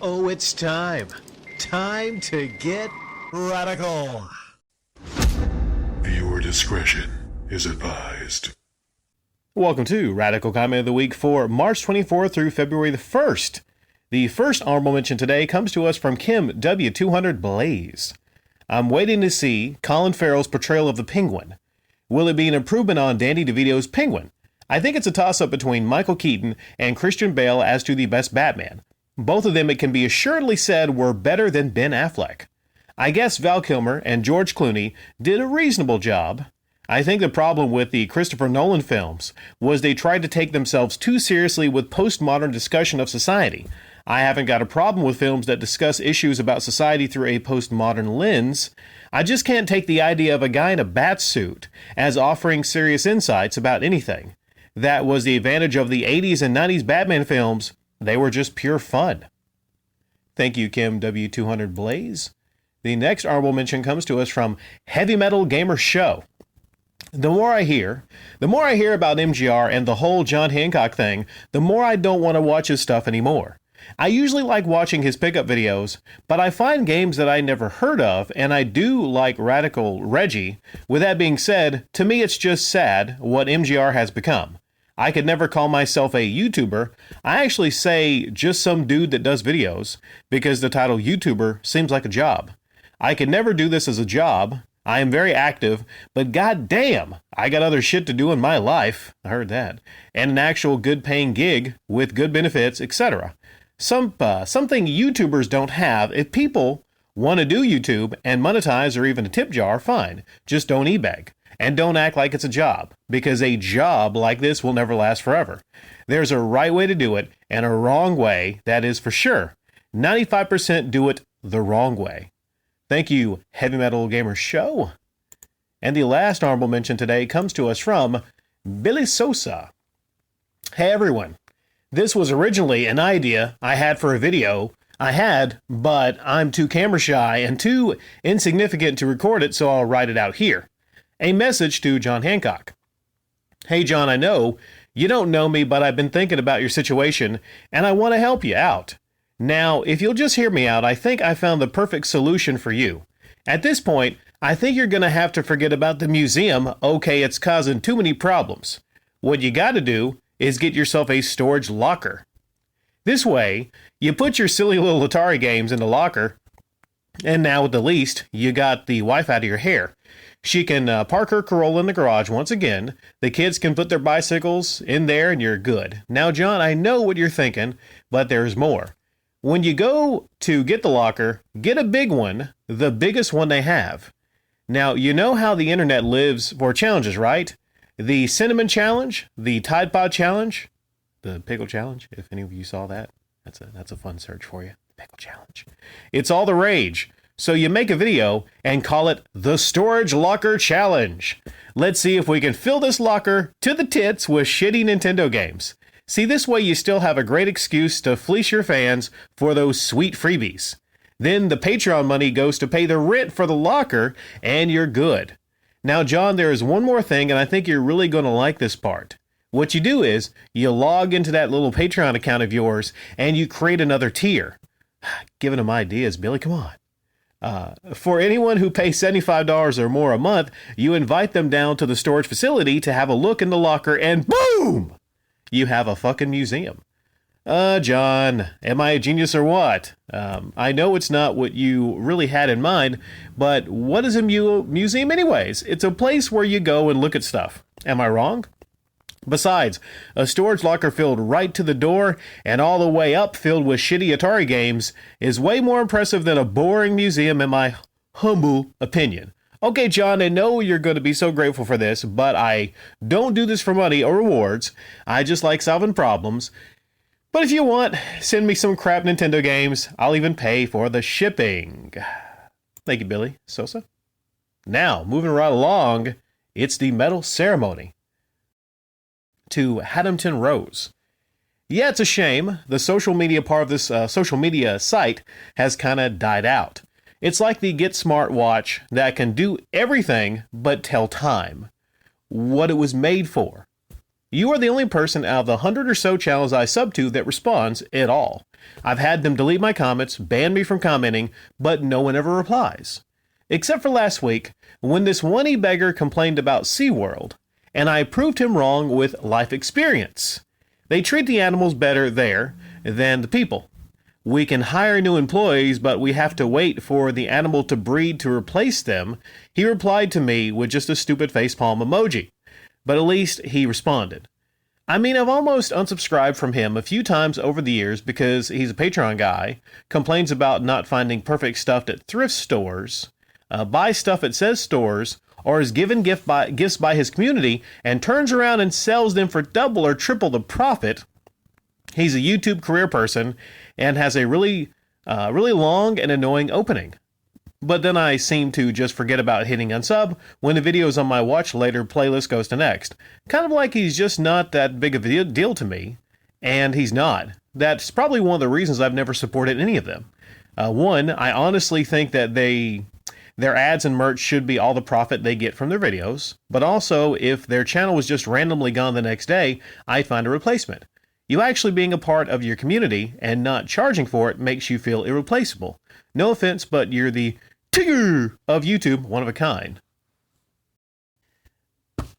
Oh, it's time. Time to get radical. Viewer discretion is advised. Welcome to Radical Comment of the Week for March 24th through February the 1st. The first honorable mention today comes to us from Kim W200 Blaze. I'm waiting to see Colin Farrell's portrayal of the Penguin. Will it be an improvement on Danny DeVito's Penguin? I think it's a toss-up between Michael Keaton and Christian Bale as to the best Batman. Both of them, it can be assuredly said, were better than Ben Affleck. I guess Val Kilmer and George Clooney did a reasonable job. I think the problem with the Christopher Nolan films was they tried to take themselves too seriously with postmodern discussion of society. I haven't got a problem with films that discuss issues about society through a postmodern lens. I just can't take the idea of a guy in a bat suit as offering serious insights about anything. That was the advantage of the 80s and 90s Batman films. They were just pure fun. Thank you, Kim W200 Blaze. The next honorable mention comes to us from Heavy Metal Gamer Show. The more I hear about MGR and the whole John Hancock thing, the more I don't want to watch his stuff anymore. I usually like watching his pickup videos, but I find games that I never heard of, and I do like Radical Reggie. With that being said, to me it's just sad what MGR has become. I could never call myself a YouTuber. I actually say just some dude that does videos, because the title YouTuber seems like a job. I could never do this as a job. I am very active, but goddamn, I got other shit to do in my life. I heard that. And an actual good paying gig with good benefits, etc. Something YouTubers don't have. If people want to do YouTube and monetize or even a tip jar, fine. Just don't e-beg. And don't act like it's a job, because a job like this will never last forever. There's a right way to do it and a wrong way, that is for sure. 95% do it the wrong way. Thank you, Heavy Metal Gamer Show. And the last honorable mention today comes to us from Billy Sosa. Hey everyone. This was originally an idea I had for a video. But I'm too camera shy and too insignificant to record it, so I'll write it out here. A message to John Hancock. Hey John, I know you don't know me, but I've been thinking about your situation, and I want to help you out. Now, if you'll just hear me out, I think I found the perfect solution for you. At this point, I think you're going to have to forget about the museum. Okay, it's causing too many problems. What you got to do is get yourself a storage locker. This way, you put your silly little Atari games in the locker, and now at the least, you got the wife out of your hair. She can park her Corolla in the garage once again. The kids can put their bicycles in there and you're good. Now, John, I know what you're thinking, but there's more. When you go to get the locker, get a big one, the biggest one they have. Now, you know how the internet lives for challenges, right? The Cinnamon Challenge, the Tide Pod Challenge, the Pickle Challenge, if any of you saw that. That's a fun search for you. Pickle Challenge. It's all the rage. So you make a video and call it the Storage Locker Challenge. Let's see if we can fill this locker to the tits with shitty Nintendo games. See, this way you still have a great excuse to fleece your fans for those sweet freebies. Then the Patreon money goes to pay the rent for the locker, and you're good. Now, John, there is one more thing, and I think you're really going to like this part. What you do is you log into that little Patreon account of yours, and you create another tier. Giving them ideas, Billy, come on. For anyone who pays $75 or more a month, you invite them down to the storage facility to have a look in the locker, and boom! You have a fucking museum. John, am I a genius or what? I know it's not what you really had in mind, but what is a museum anyways? It's a place where you go and look at stuff. Am I wrong? Besides, a storage locker filled right to the door and all the way up filled with shitty Atari games is way more impressive than a boring museum in my humble opinion. Okay, John, I know you're going to be so grateful for this, but I don't do this for money or rewards. I just like solving problems. But if you want, send me some crap Nintendo games. I'll even pay for the shipping. Thank you, Billy Sosa. Now, moving right along, it's the medal ceremony. To Haddington Rose. Yeah, it's a shame. The social media part of this social media site has kind of died out. It's like the Get Smart watch that can do everything but tell time. What it was made for. You are the only person out of the 100 or so channels I sub to that responds at all. I've had them delete my comments, ban me from commenting, but no one ever replies. Except for last week, when this one e-beggar complained about SeaWorld, and I proved him wrong with life experience. They treat the animals better there than the people. We can hire new employees, but we have to wait for the animal to breed to replace them. He replied to me with just a stupid facepalm emoji. But at least he responded. I mean, I've almost unsubscribed from him a few times over the years because he's a Patreon guy, complains about not finding perfect stuff at thrift stores, buys stuff at says stores, or is given gifts by his community and turns around and sells them for double or triple the profit. He's a YouTube career person and has a really long and annoying opening. But then I seem to just forget about hitting unsub when the videos on my watch later playlist goes to next. Kind of like he's just not that big of a deal to me. And he's not. That's probably one of the reasons I've never supported any of them. One, I honestly think that their ads and merch should be all the profit they get from their videos. But also, if their channel was just randomly gone the next day, I'd find a replacement. You actually being a part of your community and not charging for it makes you feel irreplaceable. No offense, but you're the Tigger of YouTube, one of a kind.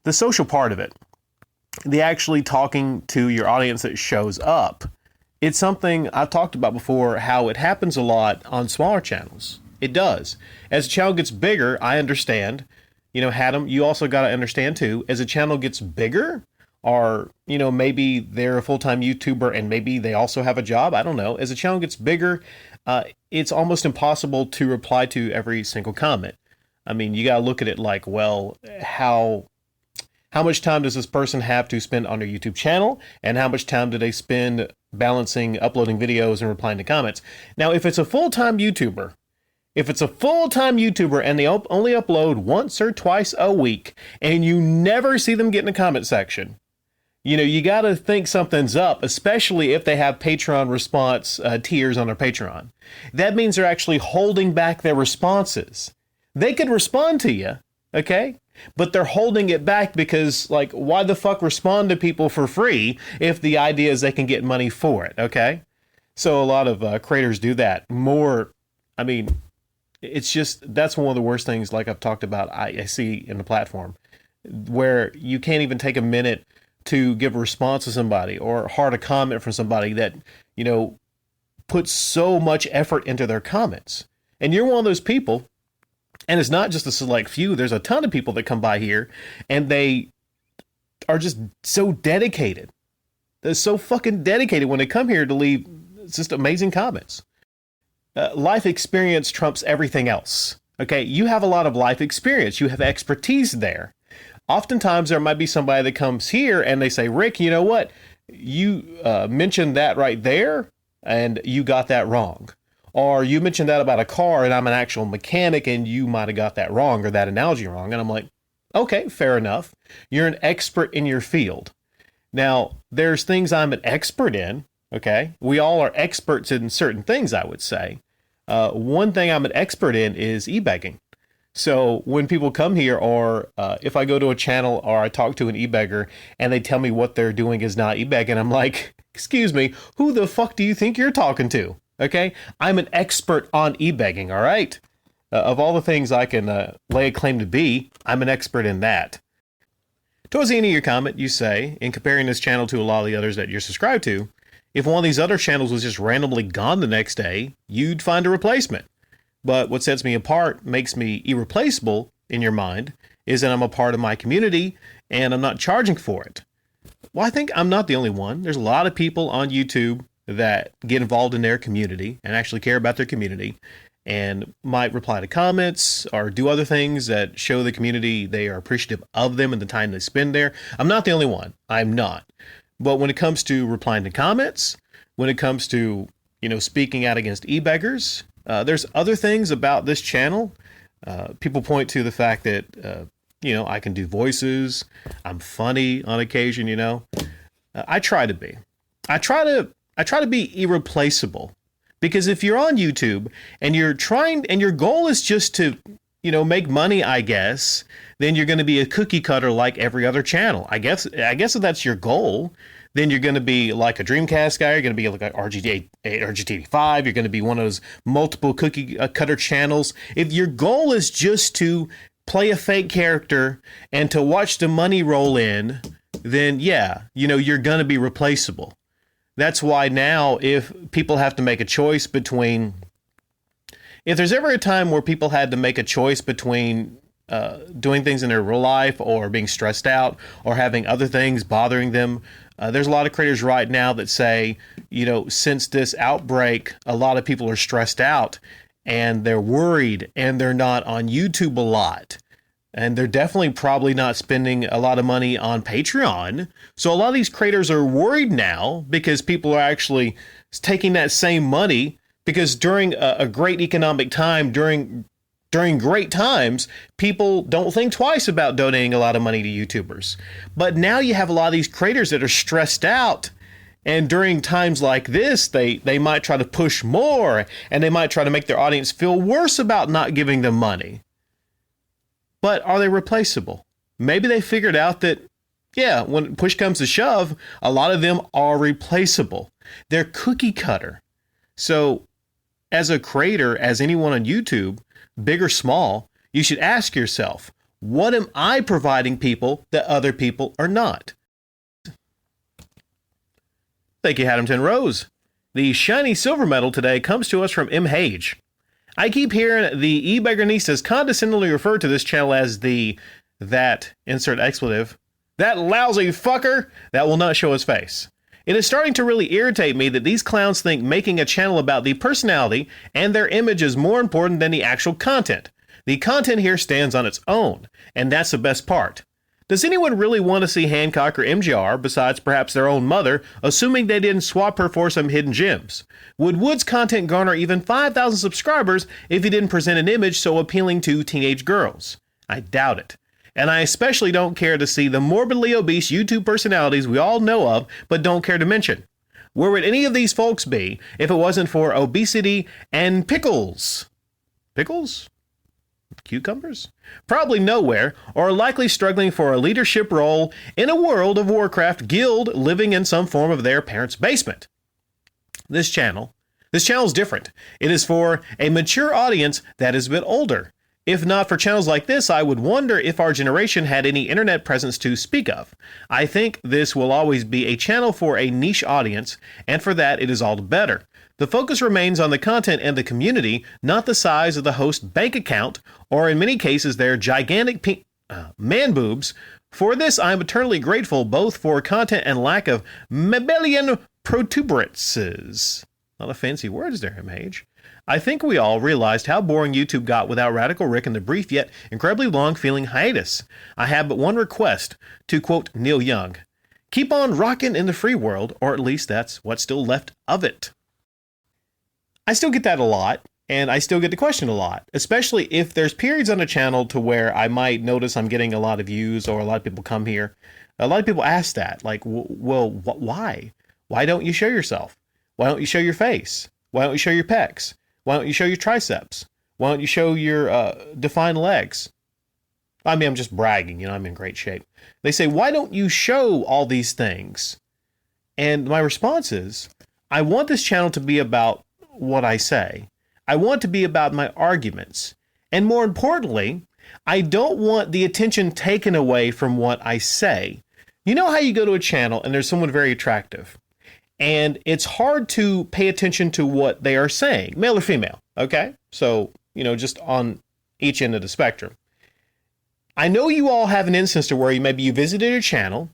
The social part of it, the actually talking to your audience that shows up, it's something I've talked about before, how it happens a lot on smaller channels. It does. As a channel gets bigger, I understand. Haddam, you also got to understand too, as a channel gets bigger, or, maybe they're a full-time YouTuber and maybe they also have a job. I don't know. As a channel gets bigger, it's almost impossible to reply to every single comment. I mean, you got to look at it like, well, how much time does this person have to spend on their YouTube channel? And how much time do they spend balancing uploading videos and replying to comments? Now, if it's a full-time YouTuber, and they only upload once or twice a week, and you never see them get in the comment section, you got to think something's up, especially if they have Patreon response tiers on their Patreon. That means they're actually holding back their responses. They could respond to you, okay? But they're holding it back because, why the fuck respond to people for free if the idea is they can get money for it, okay? So a lot of creators do that. It's just, that's one of the worst things, like I've talked about, I see in the platform, where you can't even take a minute to give a response to somebody or heart a comment from somebody that, puts so much effort into their comments. And you're one of those people, and it's not just a select few, there's a ton of people that come by here, and they are just so dedicated. They're so fucking dedicated when they come here to leave just amazing comments. Life experience trumps everything else. Okay, you have a lot of life experience. You have expertise there. Oftentimes there might be somebody that comes here and they say, Rick, you know what? You mentioned that right there and you got that wrong. Or you mentioned that about a car and I'm an actual mechanic and you might have got that wrong or that analogy wrong. And I'm like, okay, fair enough. You're an expert in your field. Now, there's things I'm an expert in. Okay, we all are experts in certain things, I would say. One thing I'm an expert in is e-begging. So when people come here, or if I go to a channel or I talk to an e-beggar and they tell me what they're doing is not e-begging, I'm like, excuse me, who the fuck do you think you're talking to? Okay, I'm an expert on e-begging, all right? Of all the things I can lay a claim to be, I'm an expert in that. Towards the end of your comment, you say, in comparing this channel to a lot of the others that you're subscribed to, if one of these other channels was just randomly gone the next day, you'd find a replacement. But what sets me apart, makes me irreplaceable in your mind, is that I'm a part of my community and I'm not charging for it. Well, I think I'm not the only one. There's a lot of people on YouTube that get involved in their community and actually care about their community and might reply to comments or do other things that show the community they are appreciative of them and the time they spend there. I'm not the only one. I'm not. But when it comes to replying to comments, when it comes to, speaking out against e-beggars, there's other things about this channel. People point to the fact that, I can do voices. I'm funny on occasion, I try to be. I try to be irreplaceable, because if you're on YouTube and you're trying and your goal is just to make money, I guess, then you're going to be a cookie cutter like every other channel. I guess if that's your goal, then you're going to be like a Dreamcast guy. You're going to be like a RGT85. You're going to be one of those multiple cookie cutter channels. If your goal is just to play a fake character and to watch the money roll in, then yeah, you're going to be replaceable. That's why now, if people have to make a choice between, if there's ever a time where people had to make a choice between doing things in their real life or being stressed out or having other things bothering them, there's a lot of creators right now that say, since this outbreak, a lot of people are stressed out and they're worried and they're not on YouTube a lot. And they're definitely probably not spending a lot of money on Patreon. So a lot of these creators are worried now because people are actually taking that same money, because during a great economic time, during great times, people don't think twice about donating a lot of money to YouTubers. But now you have a lot of these creators that are stressed out. And during times like this, they might try to push more, and they might try to make their audience feel worse about not giving them money. But are they replaceable? Maybe they figured out that, yeah, when push comes to shove, a lot of them are replaceable. They're cookie cutter. So as a creator, as anyone on YouTube, big or small, you should ask yourself, what am I providing people that other people are not? Thank you, Haddington Rose. The shiny silver medal today comes to us from M. Hage. I keep hearing the e-beggarnistas condescendingly refer to this channel as that insert expletive, that lousy fucker that will not show his face. It is starting to really irritate me that these clowns think making a channel about the personality and their image is more important than the actual content. The content here stands on its own, and that's the best part. Does anyone really want to see Hancock or MJR, besides perhaps their own mother, assuming they didn't swap her for some hidden gems? Would Wood's content garner even 5,000 subscribers if he didn't present an image so appealing to teenage girls? I doubt it. And I especially don't care to see the morbidly obese YouTube personalities we all know of but don't care to mention. Where would any of these folks be if it wasn't for obesity and pickles? Pickles? Cucumbers? Probably nowhere, or likely struggling for a leadership role in a World of Warcraft guild living in some form of their parents' basement. This channel is different. It is for a mature audience that is a bit older. If not for channels like this, I would wonder if our generation had any internet presence to speak of. I think this will always be a channel for a niche audience, and for that it is all the better. The focus remains on the content and the community, not the size of the host's bank account, or in many cases their gigantic man boobs. For this, I am eternally grateful both for content and lack of mammalian protuberances. Not a fancy word, is there, Mage? I think we all realized how boring YouTube got without Radical Rick and the brief yet incredibly long feeling hiatus. I have but one request, to quote Neil Young. Keep on rockin' in the free world, or at least that's what's still left of it. I still get that a lot, and I still get the question a lot, especially if there's periods on a channel to where I might notice I'm getting a lot of views or a lot of people come here. A lot of people ask that, like, well, why? Why don't you show yourself? Why don't you show your face? Why don't you show your pecs? Why don't you show your triceps? Why don't you show your defined legs? I mean, I'm just bragging, I'm in great shape. They say, why don't you show all these things? And my response is, I want this channel to be about what I say. I want to be about my arguments. And more importantly, I don't want the attention taken away from what I say. You know how you go to a channel and there's someone very attractive, and it's hard to pay attention to what they are saying, male or female, okay? So, just on each end of the spectrum. I know you all have an instance to where maybe you visited a channel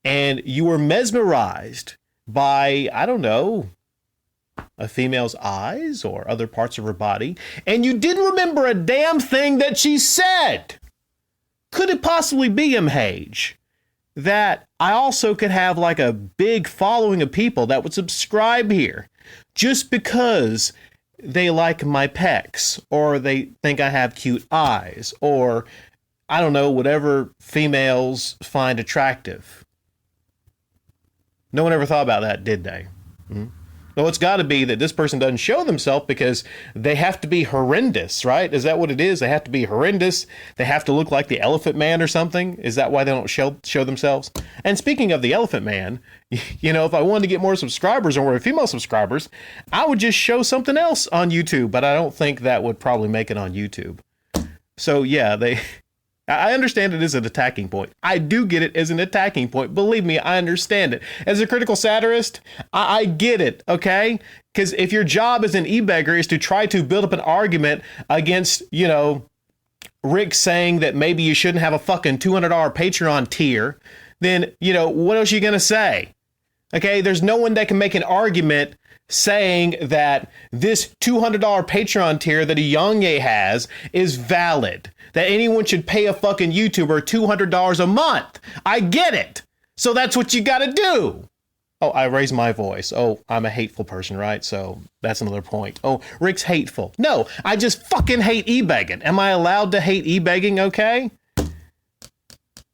and you were mesmerized by, I don't know, a female's eyes or other parts of her body, and you didn't remember a damn thing that she said. Could it possibly be, Hage, that I also could have like a big following of people that would subscribe here just because they like my pecs, or they think I have cute eyes, or I don't know, whatever females find attractive? No one ever thought about that, did they? Well, it's got to be that this person doesn't show themselves because they have to be horrendous, right? Is that what it is? They have to be horrendous. They have to look like the Elephant Man or something. Is that why they don't show themselves? And speaking of the Elephant Man, you know, if I wanted to get more subscribers or more female subscribers, I would just show something else on YouTube, but I don't think that would probably make it on YouTube. So yeah, I understand it as an attacking point. I do get it as an attacking point. Believe me, I understand it. As a critical satirist, I get it, okay? Because if your job as an e-beggar is to try to build up an argument against, you know, Rick saying that maybe you shouldn't have a fucking $200 Patreon tier, then, you know, what else are you going to say? Okay, there's no one that can make an argument saying that this $200 Patreon tier that a Yongye has is valid. That anyone should pay a fucking YouTuber $200 a month. I get it. So that's what you gotta do. Oh, I raised my voice. Oh, I'm a hateful person, right? So that's another point. Oh, Rick's hateful. No, I just fucking hate e-begging. Am I allowed to hate e-begging? Okay.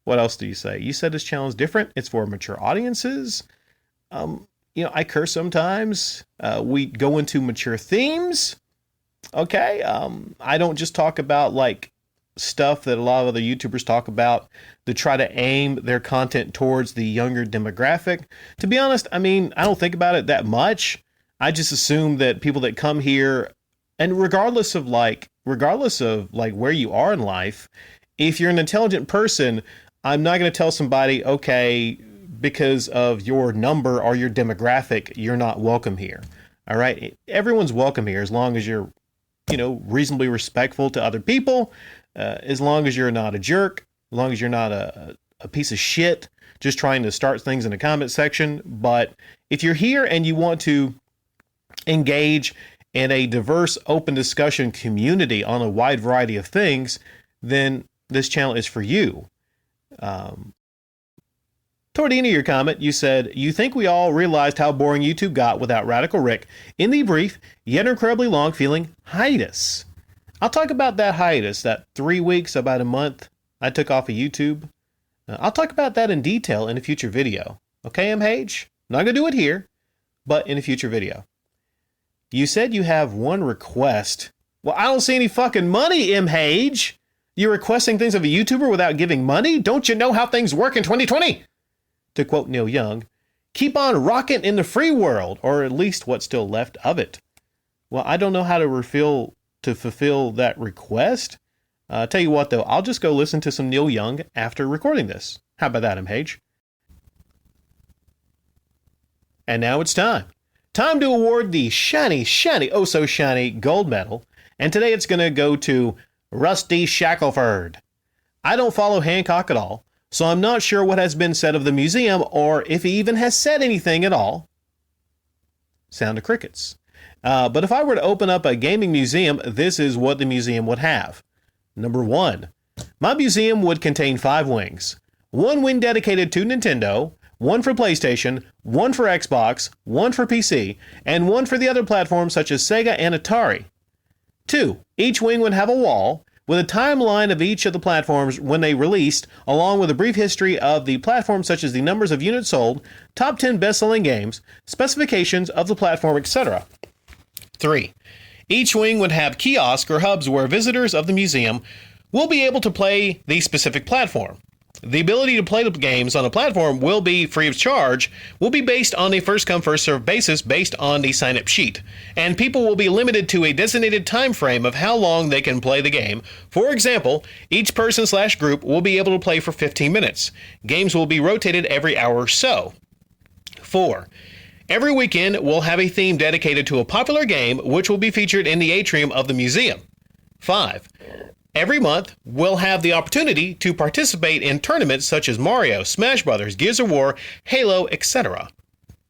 What else do you say? You said this channel is different. It's for mature audiences. You know, I curse sometimes. We go into mature themes. Okay. I don't just talk about like stuff that a lot of other YouTubers talk about to try to aim their content towards the younger demographic. To be honest, I mean, I don't think about it that much. I just assume that people that come here, and regardless of where you are in life, if you're an intelligent person, I'm not going to tell somebody, okay, because of your number or your demographic, you're not welcome here. All right. Everyone's welcome here as long as you're, you know, reasonably respectful to other people. As long as you're not a jerk, as long as you're not a piece of shit, just trying to start things in the comment section. But if you're here and you want to engage in a diverse, open discussion community on a wide variety of things, then this channel is for you. Toward the end of your comment, you said, you think we all realized how boring YouTube got without Radical Rick in the brief, yet incredibly long feeling hiatus. I'll talk about that hiatus, that 3 weeks, about a month I took off of YouTube. I'll talk about that in detail in a future video. Okay, MH? Not going to do it here, but in a future video. You said you have one request. Well, I don't see any fucking money, MH. You're requesting things of a YouTuber without giving money? Don't you know how things work in 2020? To quote Neil Young, keep on rocking in the free world, or at least what's still left of it. Well, I don't know how to fulfill that request. Tell you what, though, I'll just go listen to some Neil Young after recording this. How about that, MH? And now it's time. Time to award the shiny, oh so shiny gold medal. And today it's going to go to Rusty Shackelford. I don't follow Hancock at all, so I'm not sure what has been said of the museum or if he even has said anything at all. Sound of crickets. But if I were to open up a gaming museum, this is what the museum would have. Number 1, my museum would contain 5 wings. 1 wing dedicated to Nintendo, 1 for PlayStation, 1 for Xbox, 1 for PC, and 1 for the other platforms such as Sega and Atari. 2, each wing would have a wall with a timeline of each of the platforms when they released, along with a brief history of the platform such as the numbers of units sold, top 10 best-selling games, specifications of the platform, etc. 3, each wing would have kiosks or hubs where visitors of the museum will be able to play the specific platform. The ability to play the games on a platform will be free of charge, will be based on a first-come, first-served basis based on the sign-up sheet, and people will be limited to a designated time frame of how long they can play the game. For example, each person/group will be able to play for 15 minutes. Games will be rotated every hour or so. 4, every weekend we'll have a theme dedicated to a popular game which will be featured in the atrium of the museum. 5, every month, we'll have the opportunity to participate in tournaments such as Mario, Smash Bros., Gears of War, Halo, etc.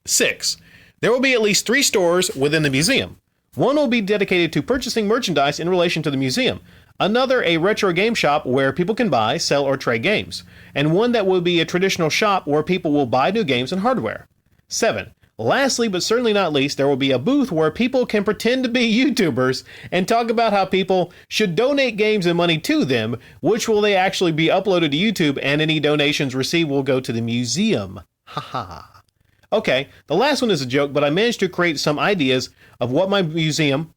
6, there will be at least 3 stores within the museum. One will be dedicated to purchasing merchandise in relation to the museum, another a retro game shop where people can buy, sell, or trade games, and one that will be a traditional shop where people will buy new games and hardware. 7, lastly, but certainly not least, there will be a booth where people can pretend to be YouTubers and talk about how people should donate games and money to them, which will they actually be uploaded to YouTube, and any donations received will go to the museum. Haha. Okay, the last one is a joke, but I managed to create some ideas of what my museum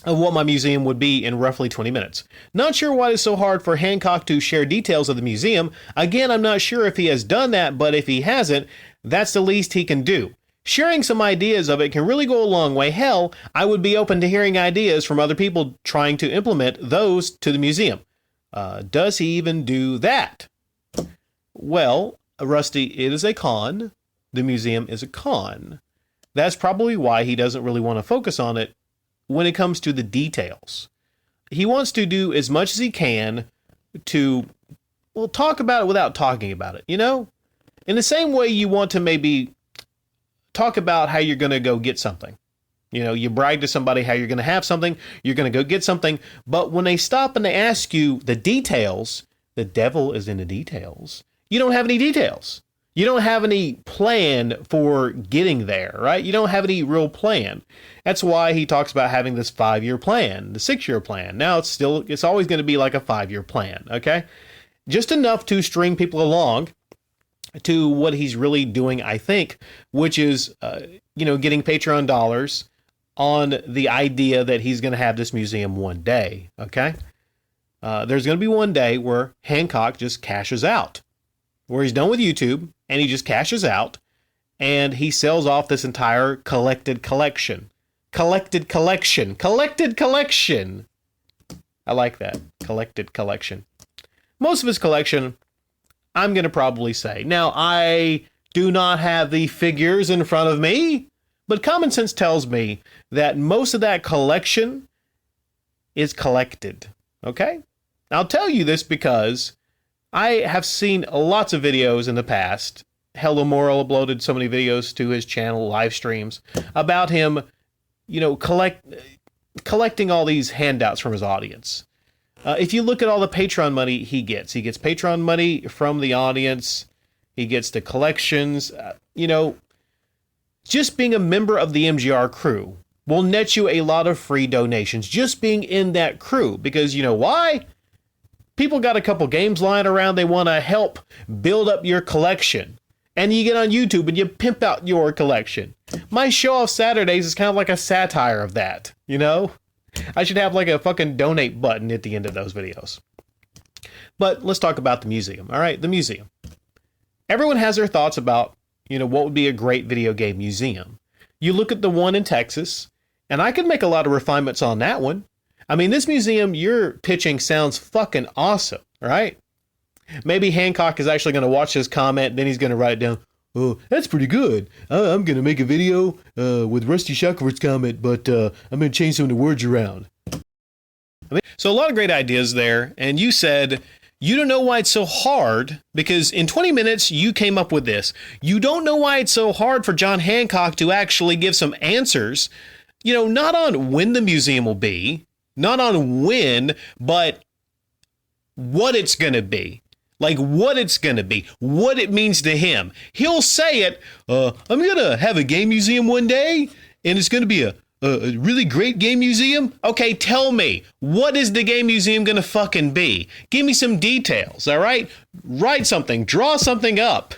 would be in roughly 20 minutes. Not sure why it's so hard for Hancock to share details of the museum. Again, I'm not sure if he has done that, but if he hasn't, that's the least he can do. Sharing some ideas of it can really go a long way. Hell, I would be open to hearing ideas from other people trying to implement those to the museum. Does he even do that? Well, Rusty, it is a con. The museum is a con. That's probably why he doesn't really want to focus on it when it comes to the details. He wants to do as much as he can to, well, talk about it without talking about it, you know? In the same way you want to maybe talk about how you're going to go get something. You know, you brag to somebody how you're going to have something, you're going to go get something, but when they stop and they ask you the details, the devil is in the details. You don't have any details. You don't have any plan for getting there, right? You don't have any real plan. That's why he talks about having this 5-year plan, the 6-year plan. Now it's always going to be like a 5-year plan, okay? Just enough to string people along to what he's really doing, I think, which is, getting Patreon dollars on the idea that he's going to have this museum one day, okay? There's going to be one day where Hancock just cashes out, where he's done with YouTube, and he just cashes out, and he sells off this entire collected collection. Collected collection. I like that. Collected collection. Most of his collection, I'm going to probably say. Now, I do not have the figures in front of me, but common sense tells me that most of that collection is collected. Okay? I'll tell you this because I have seen lots of videos in the past. Hello Moral uploaded so many videos to his channel, live streams, about him, collecting all these handouts from his audience. If you look at all the Patreon money he gets Patreon money from the audience. He gets the collections. Just being a member of the MGR crew will net you a lot of free donations. Just being in that crew, because you know why? People got a couple games lying around. They want to help build up your collection. And you get on YouTube and you pimp out your collection. My show off Saturdays is kind of like a satire of that, you know? I should have like a fucking donate button at the end of those videos. But let's talk about the museum, all right? The museum. Everyone has their thoughts about, what would be a great video game museum. You look at the one in Texas, and I could make a lot of refinements on that one. I mean, this museum you're pitching sounds fucking awesome, right? Maybe Hancock is actually going to watch this comment, then he's going to write it down. Oh, that's pretty good. I'm going to make a video with Rusty Shackelford's comment, but I'm going to change some of the words around. So a lot of great ideas there. And you said you don't know why it's so hard, because in 20 minutes you came up with this. You don't know why it's so hard for John Hancock to actually give some answers, not on when the museum will be, not on when, but what it's going to be. Like what it's going to be, what it means to him. He'll say it, I'm going to have a game museum one day, and it's going to be a really great game museum. Okay, tell me, what is the game museum going to fucking be? Give me some details, all right? Write something, draw something up.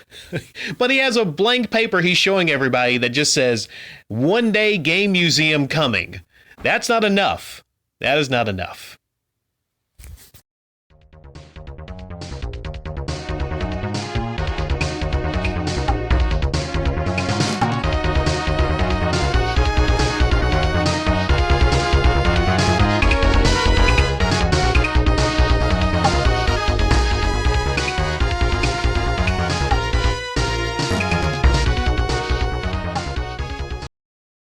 But he has a blank paper he's showing everybody that just says, one day game museum coming. That's not enough. That is not enough.